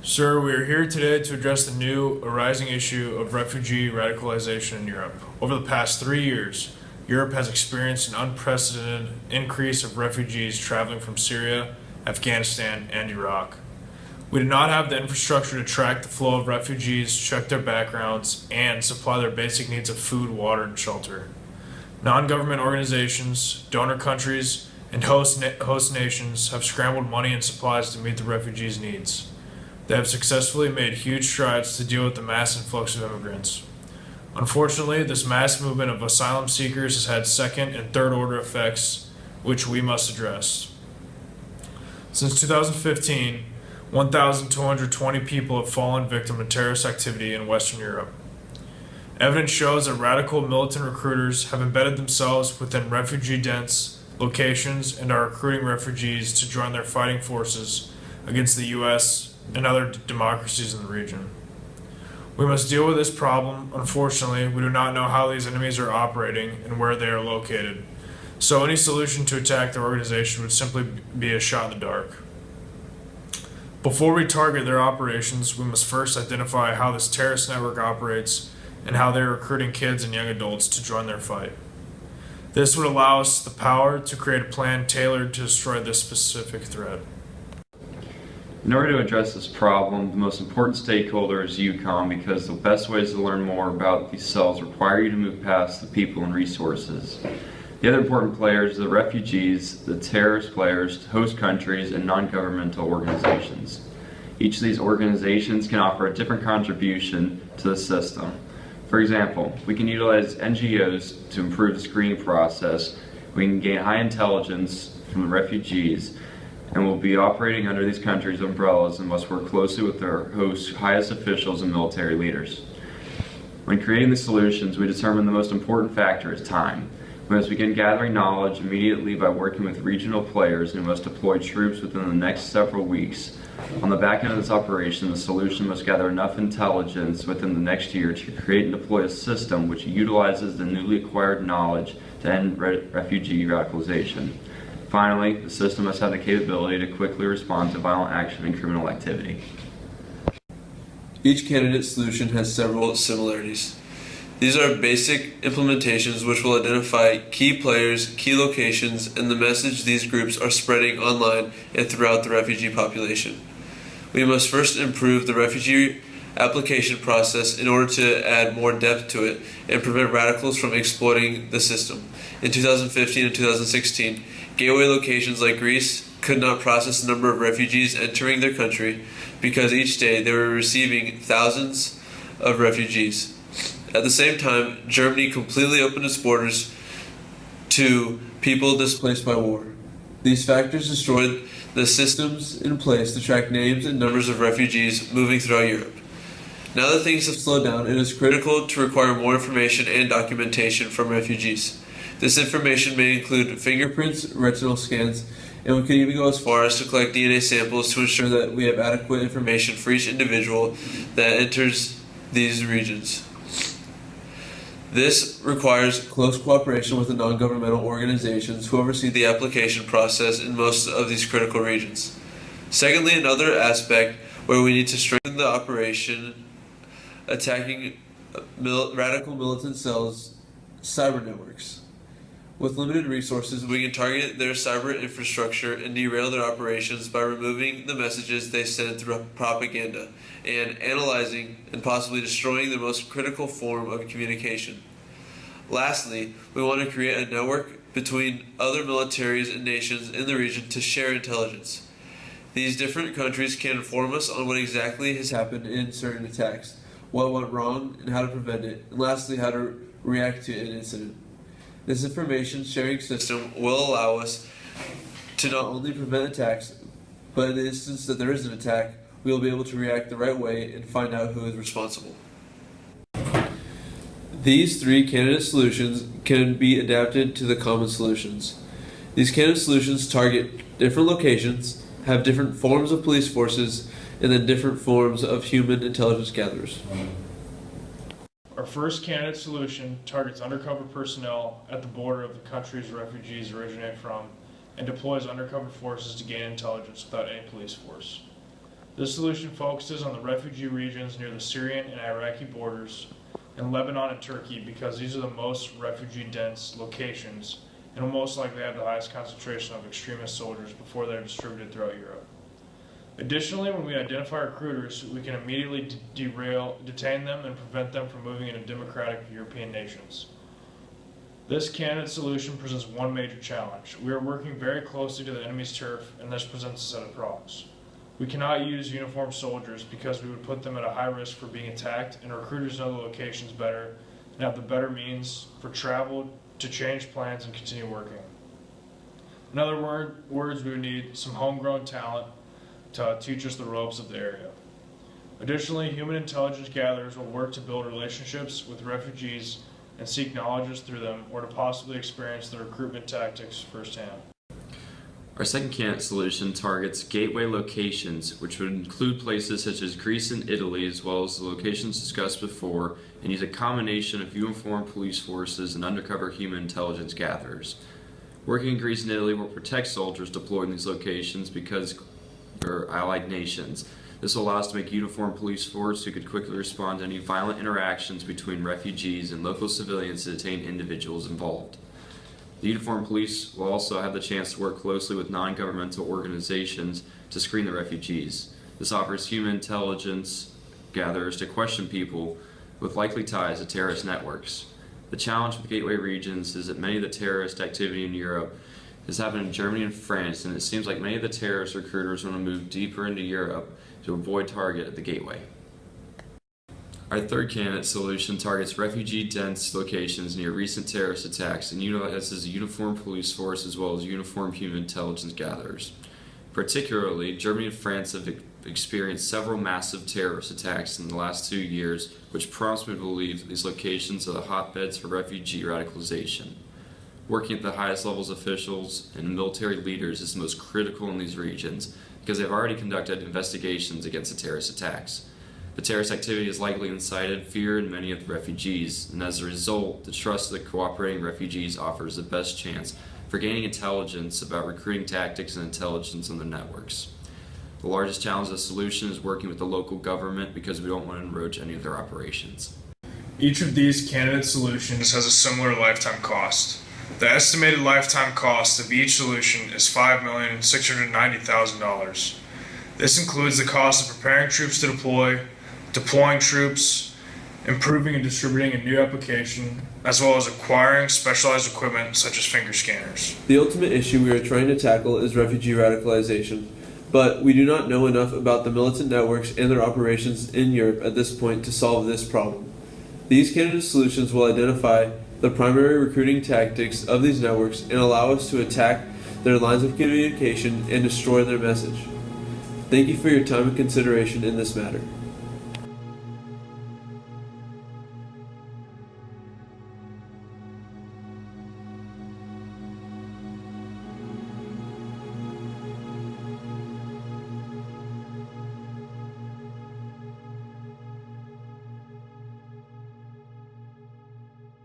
Sir, we are here today to address the new arising issue of refugee radicalization in Europe. Over the past 3 years, Europe has experienced an unprecedented increase of refugees traveling from Syria, Afghanistan, and Iraq. We do not have the infrastructure to track the flow of refugees, check their backgrounds, and supply their basic needs of food, water, and shelter. Non-government organizations, donor countries, and host nations have scrambled money and supplies to meet the refugees' needs. They have successfully made huge strides to deal with the mass influx of immigrants. Unfortunately, this mass movement of asylum seekers has had second and third order effects, which we must address. Since 2015, 1,220 people have fallen victim to terrorist activity in Western Europe. Evidence shows that radical militant recruiters have embedded themselves within refugee-dense locations and are recruiting refugees to join their fighting forces against the U.S. and other democracies in the region. We must deal with this problem. Unfortunately, we do not know how these enemies are operating and where they are located, so any solution to attack their organization would simply be a shot in the dark. Before we target their operations, we must first identify how this terrorist network operates and how they are recruiting kids and young adults to join their fight. This would allow us the power to create a plan tailored to destroy this specific threat. In order to address this problem, the most important stakeholder is UCOM, because the best ways to learn more about these cells require you to move past the people and resources. The other important players are the refugees, the terrorist players, host countries, and non-governmental organizations. Each of these organizations can offer a different contribution to the system. For example, we can utilize NGOs to improve the screening process. We can gain high intelligence from the refugees, and will be operating under these countries' umbrellas and must work closely with their hosts' highest officials and military leaders. When creating the solutions, we determine the most important factor is time. We must begin gathering knowledge immediately by working with regional players, and we must deploy troops within the next several weeks. On the back end of this operation, the solution must gather enough intelligence within the next year to create and deploy a system which utilizes the newly acquired knowledge to end refugee radicalization. Finally, the system must have the capability to quickly respond to violent action and criminal activity. Each candidate solution has several similarities. These are basic implementations which will identify key players, key locations, and the message these groups are spreading online and throughout the refugee population. We must first improve the refugee application process in order to add more depth to it and prevent radicals from exploiting the system. In 2015 and 2016, gateway locations like Greece could not process the number of refugees entering their country because each day they were receiving thousands of refugees. At the same time, Germany completely opened its borders to people displaced by war. These factors destroyed the systems in place to track names and numbers of refugees moving throughout Europe. Now that things have slowed down, it is critical to require more information and documentation from refugees. This information may include fingerprints, retinal scans, and we could even go as far as to collect DNA samples to ensure that we have adequate information for each individual that enters these regions. This requires close cooperation with the non-governmental organizations who oversee the application process in most of these critical regions. Secondly, another aspect where we need to strengthen the operation attacking radical militant cells, cyber networks. With limited resources, we can target their cyber infrastructure and derail their operations by removing the messages they send through propaganda and analyzing and possibly destroying the most critical form of communication. Lastly, we want to create a network between other militaries and nations in the region to share intelligence. These different countries can inform us on what exactly has happened in certain attacks, what went wrong and how to prevent it, and lastly, how to react to an incident. This information sharing system will allow us to not only prevent attacks, but in the instance that there is an attack, we will be able to react the right way and find out who is responsible. These three candidate solutions can be adapted to the common solutions. These candidate solutions target different locations, have different forms of police forces, and then different forms of human intelligence gatherers. Our first candidate solution targets undercover personnel at the border of the countries refugees originate from and deploys undercover forces to gain intelligence without any police force. This solution focuses on the refugee regions near the Syrian and Iraqi borders, and Lebanon and Turkey, because these are the most refugee-dense locations and will most likely have the highest concentration of extremist soldiers before they're distributed throughout Europe. Additionally, when we identify recruiters, we can immediately detain them and prevent them from moving into democratic European nations. This candidate solution presents one major challenge. We are working very closely to the enemy's turf, and this presents a set of problems. We cannot use uniformed soldiers because we would put them at a high risk for being attacked, and recruiters know the locations better and have the better means for travel to change plans and continue working. In other words, we would need some homegrown talent to teach us the ropes of the area. Additionally, human intelligence gatherers will work to build relationships with refugees and seek knowledge through them, or to possibly experience the recruitment tactics firsthand. Our second candidate solution targets gateway locations, which would include places such as Greece and Italy, as well as the locations discussed before, and use a combination of uniformed police forces and undercover human intelligence gatherers. Working in Greece and Italy will protect soldiers deployed in these locations because they're allied nations. This will allow us to make uniformed police force who could quickly respond to any violent interactions between refugees and local civilians to detain individuals involved. The uniformed police will also have the chance to work closely with non-governmental organizations to screen the refugees. This offers human intelligence gatherers to question people with likely ties to terrorist networks. The challenge with gateway regions is that many of the terrorist activity in Europe has happened in Germany and France, and it seems like many of the terrorist recruiters want to move deeper into Europe to avoid target at the gateway. Our third candidate solution targets refugee-dense locations near recent terrorist attacks and utilizes a uniformed police force as well as uniformed human intelligence gatherers. Particularly, Germany and France have experienced several massive terrorist attacks in the last 2 years, which prompts me to believe that these locations are the hotbeds for refugee radicalization. Working at the highest levels of officials and military leaders is the most critical in these regions because they've already conducted investigations against the terrorist attacks. The terrorist activity has likely incited fear in many of the refugees, and as a result, the trust of the cooperating refugees offers the best chance for gaining intelligence about recruiting tactics and intelligence on the networks. The largest challenge of the solution is working with the local government because we don't want to encroach any of their operations. Each of these candidate solutions has a similar lifetime cost. The estimated lifetime cost of each solution is $5,690,000. This includes the cost of preparing troops to deploy, deploying troops, improving and distributing a new application, as well as acquiring specialized equipment such as finger scanners. The ultimate issue we are trying to tackle is refugee radicalization, but we do not know enough about the militant networks and their operations in Europe at this point to solve this problem. These candidate solutions will identify the primary recruiting tactics of these networks and allow us to attack their lines of communication and destroy their message. Thank you for your time and consideration in this matter.